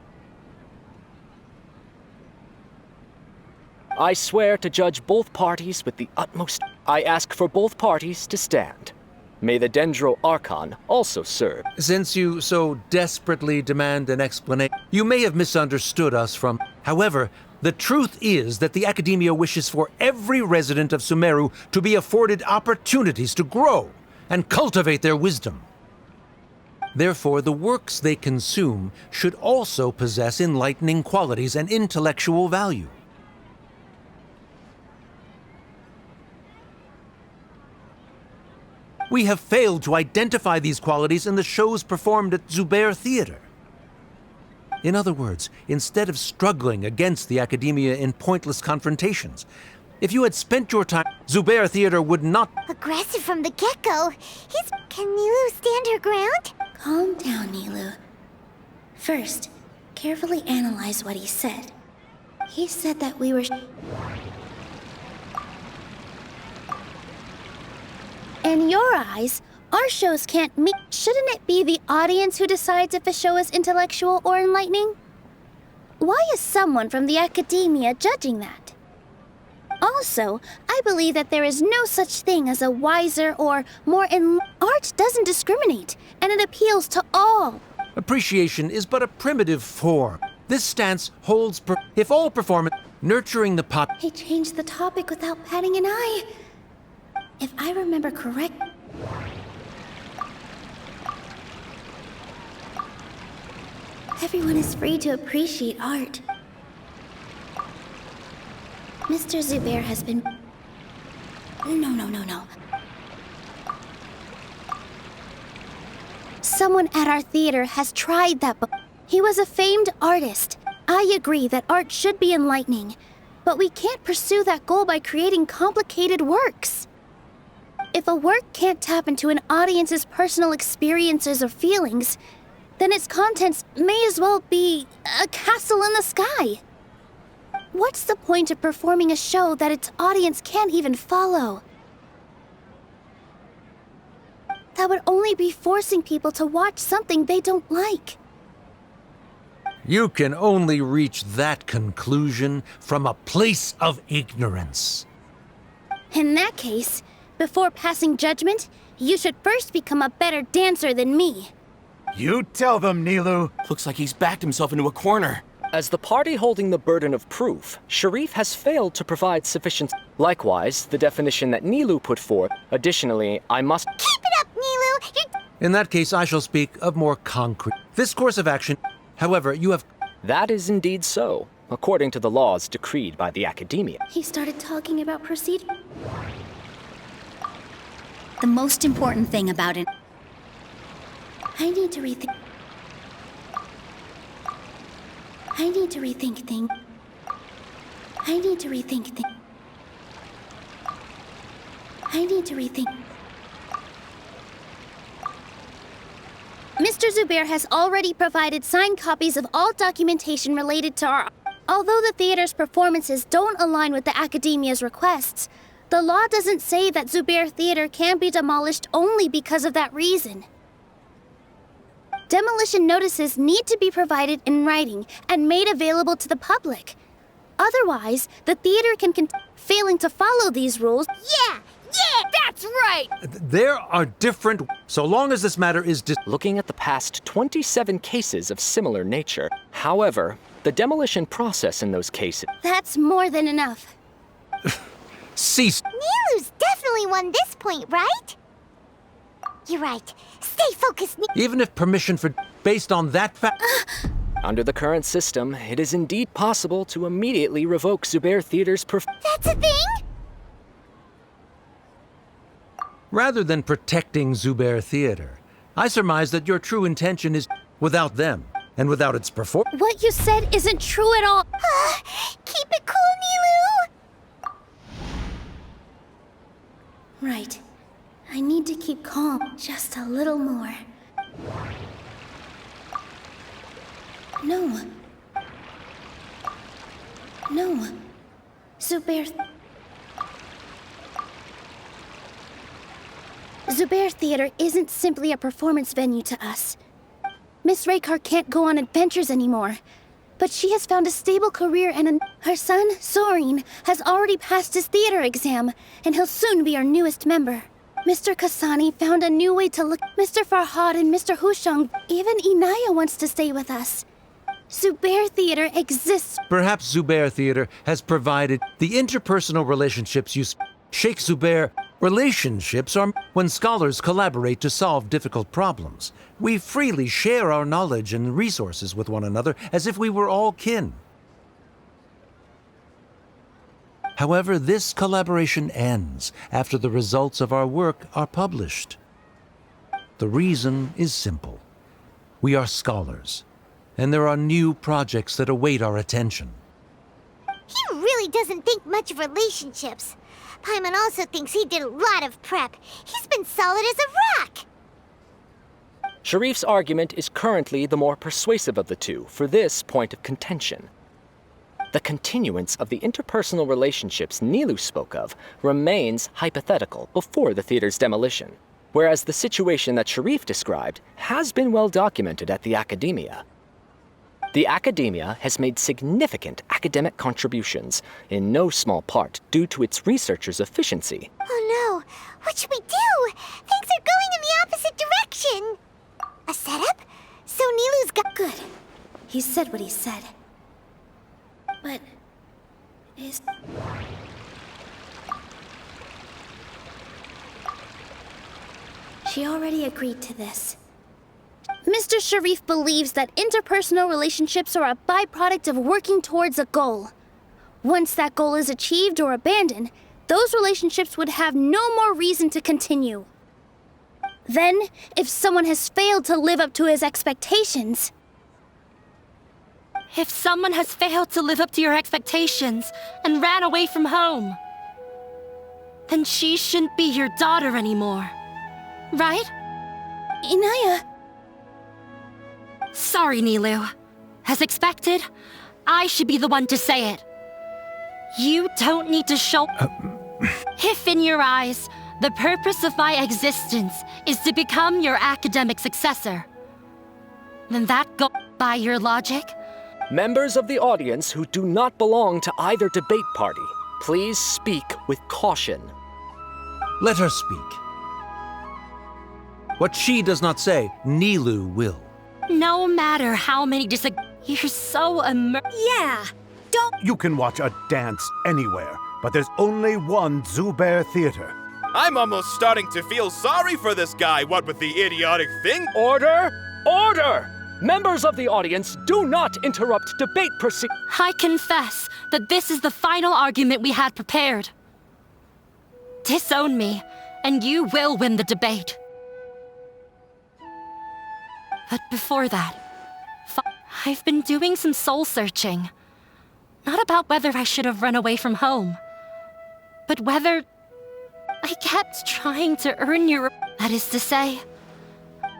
I swear to judge both parties with the utmost... I ask for both parties to stand. May the Dendro Archon also serve. Since you so desperately demand an explanation, you may have misunderstood us from... However, the truth is that the Academia wishes for every resident of Sumeru to be afforded opportunities to grow and cultivate their wisdom. Therefore, the works they consume should also possess enlightening qualities and intellectual value. We have failed to identify these qualities in the shows performed at Zubair Theater. In other words, instead of struggling against the Academia in pointless confrontations, if you had spent your time, Zubair Theater would not— Aggressive from the get-go. Can Nilou stand her ground? Calm down, Nilou. First, carefully analyze what he said. He said that we were— In your eyes, our shows can't meet. Shouldn't it be the audience who decides if a show is intellectual or enlightening? Why is someone from the Academia judging that? Also, I believe that there is no such thing as a wiser or more art doesn't discriminate, and it appeals to all. Appreciation is but a primitive form. This stance holds if all performance nurturing the pot— He changed the topic without batting an eye. If I remember correct, everyone is free to appreciate art. Mr. Zubair has been— No. Someone at our theater has tried that book. He was a famed artist. I agree that art should be enlightening, but we can't pursue that goal by creating complicated works. If a work can't tap into an audience's personal experiences or feelings, then its contents may as well be a castle in the sky. What's the point of performing a show that its audience can't even follow? That would only be forcing people to watch something they don't like. You can only reach that conclusion from a place of ignorance. In that case, before passing judgment, you should first become a better dancer than me. You tell them, Nilou. Looks like he's backed himself into a corner. As the party holding the burden of proof, Sharif has failed to provide sufficient— Likewise, the definition that Nilou put forth. Additionally, I must— Keep it up, Nilou! In that case, I shall speak of more concrete— This course of action, however, you have— That is indeed so, according to the laws decreed by the Academia. He started talking about proceed— The most important thing about it— I need to rethink things. Mr. Zubair has already provided signed copies of all documentation related to our— Although the theater's performances don't align with the Academia's requests, the law doesn't say that Zubair Theater can be demolished only because of that reason. Demolition notices need to be provided in writing and made available to the public. Otherwise, the theater can failing to follow these rules. Yeah, that's right! There are different— So long as this matter is— Looking at the past 27 cases of similar nature, however, the demolition process in those cases— That's more than enough. Cease. Nilou's definitely won this point, right? You're right. Stay focused, Even if permission for— Based on that fact— Under the current system, it is indeed possible to immediately revoke Zubair Theater's That's a thing? Rather than protecting Zubair Theater, I surmise that your true intention is— Without them, and without its performance— What you said isn't true at all. Keep it cool, Nilou! Right. I need to keep calm just a little more. No. Zubair Theater isn't simply a performance venue to us. Miss Raykar can't go on adventures anymore. But she has found a stable career and her son, Sorin, has already passed his theater exam, and he'll soon be our newest member. Mr. Kasani found a new way to look. Mr. Farhad and Mr. Hushang, even Inaya wants to stay with us. Zubair Theater exists. Perhaps Zubair Theater has provided the interpersonal relationships you Sheikh Zubair. Relationships are when scholars collaborate to solve difficult problems. We freely share our knowledge and resources with one another as if we were all kin. However, this collaboration ends after the results of our work are published. The reason is simple. We are scholars, and there are new projects that await our attention. He really doesn't think much of relationships. Paimon also thinks he did a lot of prep. He's been solid as a rock. Sharif's argument is currently the more persuasive of the two for this point of contention. The continuance of the interpersonal relationships Nilou spoke of remains hypothetical before the theater's demolition, whereas the situation that Sharif described has been well documented at the Academia. The Academia has made significant academic contributions, in no small part due to its researchers' efficiency. Oh no, what should we do? Things are going in the opposite direction. A setup? So Nilou's got... Good. He said what he said. But... is... She already agreed to this. Mr. Sharif believes that interpersonal relationships are a byproduct of working towards a goal. Once that goal is achieved or abandoned, those relationships would have no more reason to continue. Then, if someone has failed to live up to his expectations... If someone has failed to live up to your expectations and ran away from home, then she shouldn't be your daughter anymore. Right? Inaya... Sorry, Nilou. As expected, I should be the one to say it. You don't need to show... If in your eyes, the purpose of my existence is to become your academic successor, then that goes by your logic. Members of the audience who do not belong to either debate party, please speak with caution. Let her speak. What she does not say, Nilou will. No matter how many you're so Yeah, don't... You can watch a dance anywhere, but there's only one Zubair Theater. I'm almost starting to feel sorry for this guy, what with the idiotic thing. Order! Order! Members of the audience, do not interrupt debate proceed. I confess that this is the final argument we had prepared. Disown me, and you will win the debate. But before that, I've been doing some soul-searching. Not about whether I should have run away from home, but whether I kept trying to earn your... That is to say,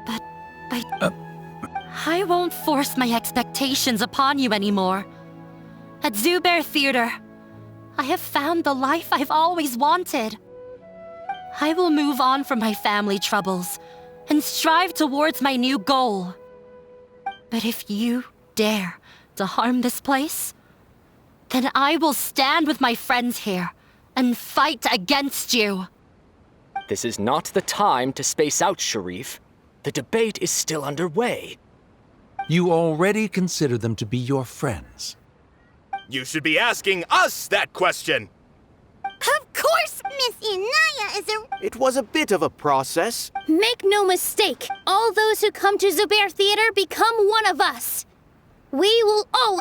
but I won't force my expectations upon you anymore. At Zubair Theater, I have found the life I've always wanted. I will move on from my family troubles and strive towards my new goal. But if you dare to harm this place, then I will stand with my friends here and fight against you. This is not the time to space out, Sharif. The debate is still underway. You already consider them to be your friends. You should be asking us that question. Of course, Miss Inaya is a... It was a bit of a process. Make no mistake, all those who come to Zubair Theater become one of us. We will all...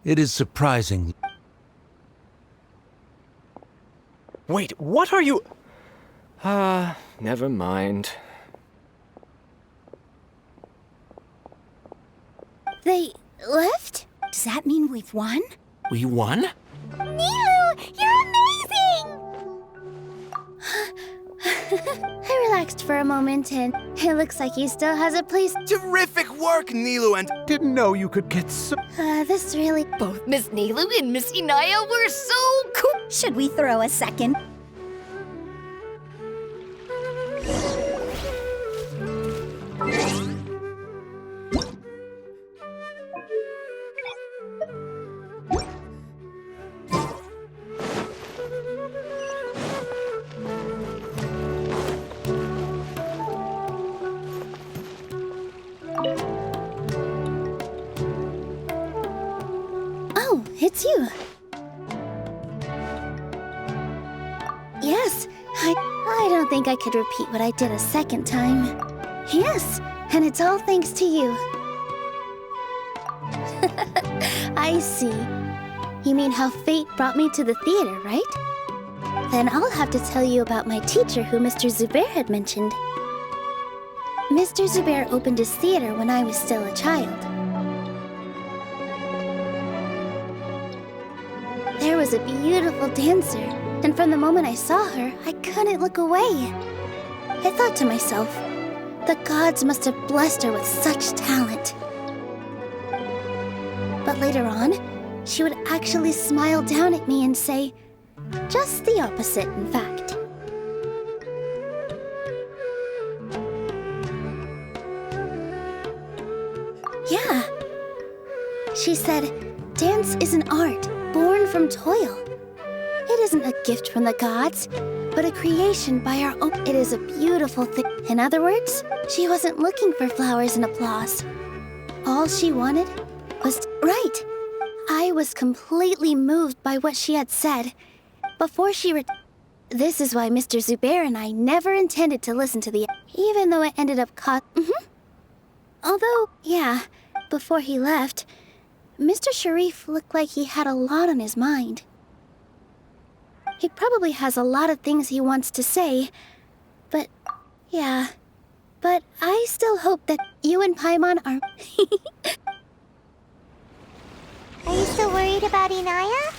It is surprising. Wait, what are you... never mind. They left? Does that mean we've won? We won? Nilou, you're amazing! I relaxed for a moment, and it looks like he still has a place. Terrific work, Nilou, and... Didn't know you could get so... This really... Both Miss Nilou and Miss Inaya were so cool. Should we throw a second? it's you. Yes, I don't think I could repeat what I did a second time. Yes, and it's all thanks to you. I see. You mean how fate brought me to the theater, right? Then I'll have to tell you about my teacher who Mr. Zubair had mentioned. Mr. Zubair opened his theater when I was still a child. There was a beautiful dancer, and from the moment I saw her, I couldn't look away. I thought to myself, the gods must have blessed her with such talent. But later on, she would actually smile down at me and say, just the opposite, in fact. Yeah. She said, dance is an art born from toil. It isn't a gift from the gods, but a creation by our own. It is a beautiful thing. In other words, she wasn't looking for flowers and applause. All she wanted was right. I was completely moved by what she had said. Before she This is why Mr. Zubair and I never intended to listen to even though it ended up Although, yeah, before he left, Mr. Sharif looked like he had a lot on his mind. He probably has a lot of things he wants to say, but, yeah. But I still hope that you and Paimon are... Are you still worried about Inaya?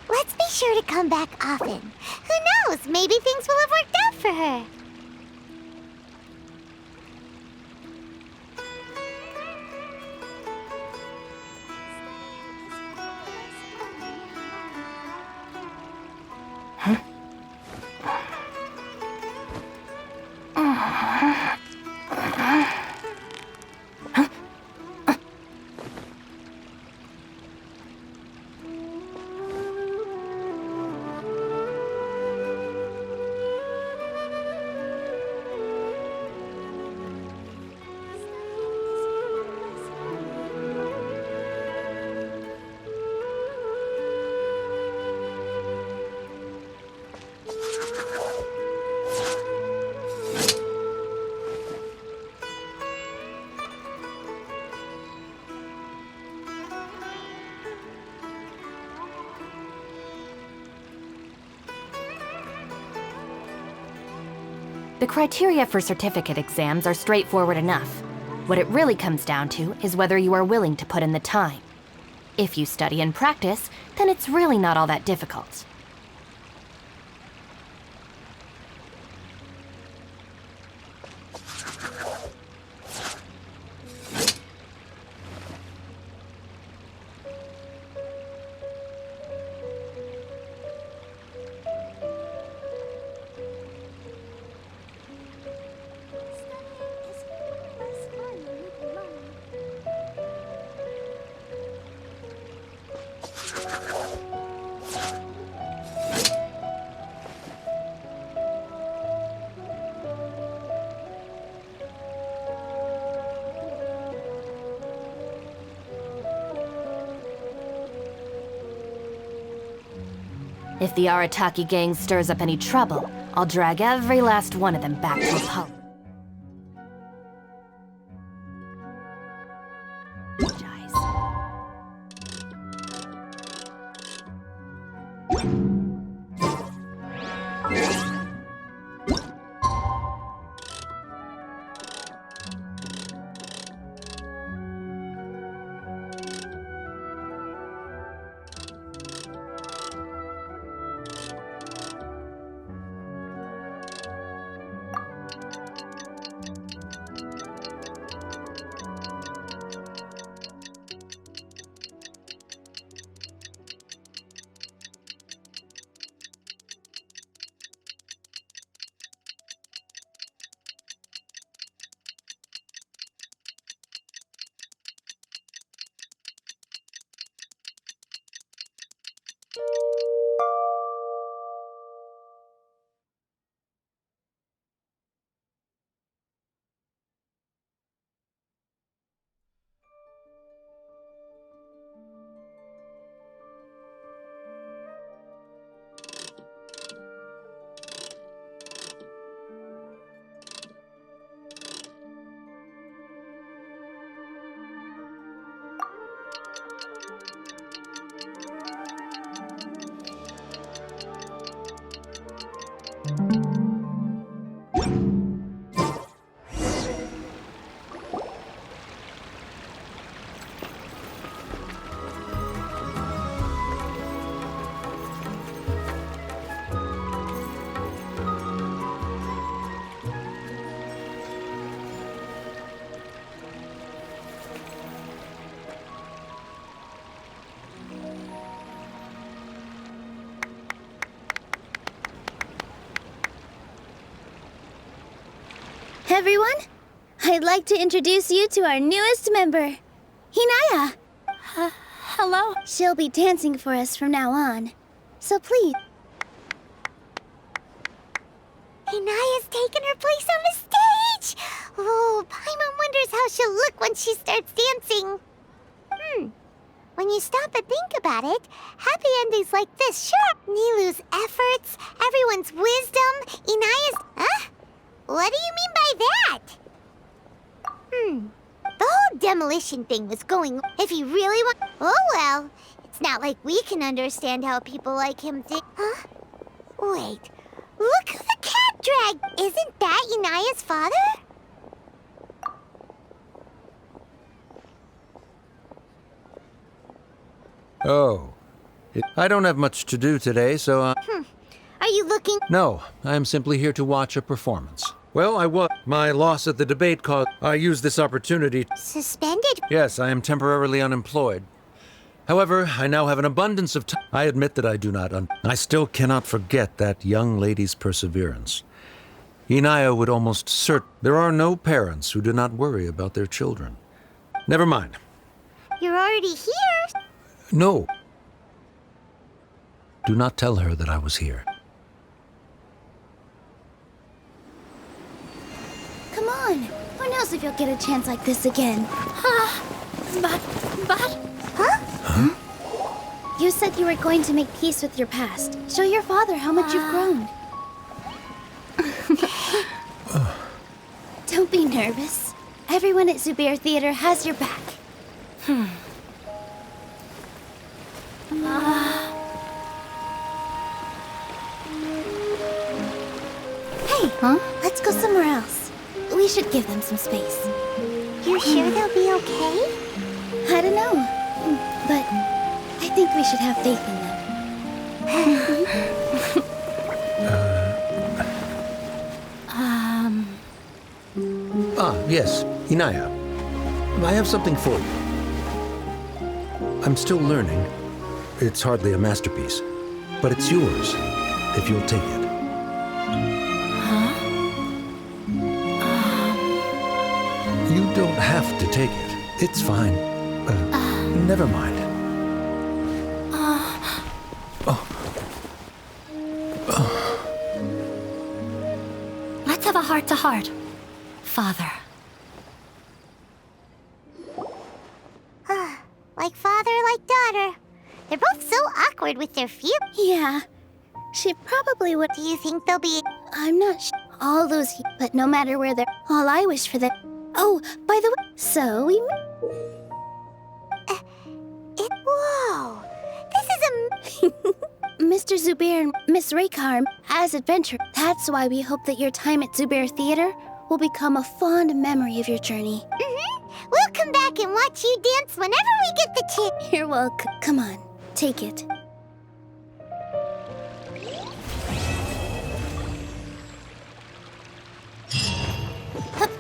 Let's be sure to come back often. Who knows? Maybe things will have worked out for her. The criteria for certificate exams are straightforward enough. What it really comes down to is whether you are willing to put in the time. If you study and practice, then it's really not all that difficult. If the Arataki gang stirs up any trouble, I'll drag every last one of them back to apologize. Everyone, I'd like to introduce you to our newest member, Hinaya. Hello? She'll be dancing for us from now on. So please. Hinaya's taken her place on the stage! Oh, Paimon wonders how she'll look when she starts dancing. When you stop and think about it, happy endings like this, sure. Nilou's efforts, everyone's wisdom, Inaya's... Huh? What do you mean by that? The whole demolition thing was going... If you really want... Oh, well. It's not like we can understand how people like him think... Huh? Wait. Look who the cat dragged! Isn't that Inaya's father? Oh. I don't have much to do today, so, Are you looking... No, I am simply here to watch a performance. Well, my loss at the debate caused... I used this opportunity... Suspended? Yes, I am temporarily unemployed. However, I now have an abundance of time. I admit that I do not I still cannot forget that young lady's perseverance. Inaya would almost there are no parents who do not worry about their children. Never mind. You're already here? No. Do not tell her that I was here. Come on. Who knows if you'll get a chance like this again? But... Huh? You said you were going to make peace with your past. Show your father how much you've grown. Don't be nervous. Everyone at Zubair Theater has your back. Hey, let's go somewhere else. We should give them some space. You're sure they'll be okay? I don't know, but I think we should have faith in them. Yes, Inaya. I have something for you. I'm still learning. It's hardly a masterpiece, but it's yours, if you'll take it. You don't have to take it. It's fine. Never mind. Let's have a heart-to-heart, Father. Like father, like daughter. They're both so awkward with their feet. Yeah. She probably would. Do you think they'll be... I'm not sure. All those... But no matter where they're... All I wish for them... Oh, by the way... So we... Whoa! This is a... Mr. Zubair and Miss Raykar as adventure. That's why we hope that your time at Zubair Theater will become a fond memory of your journey. We'll come back and watch you dance whenever we get the chance. You're welcome. Come on, take it. Hup.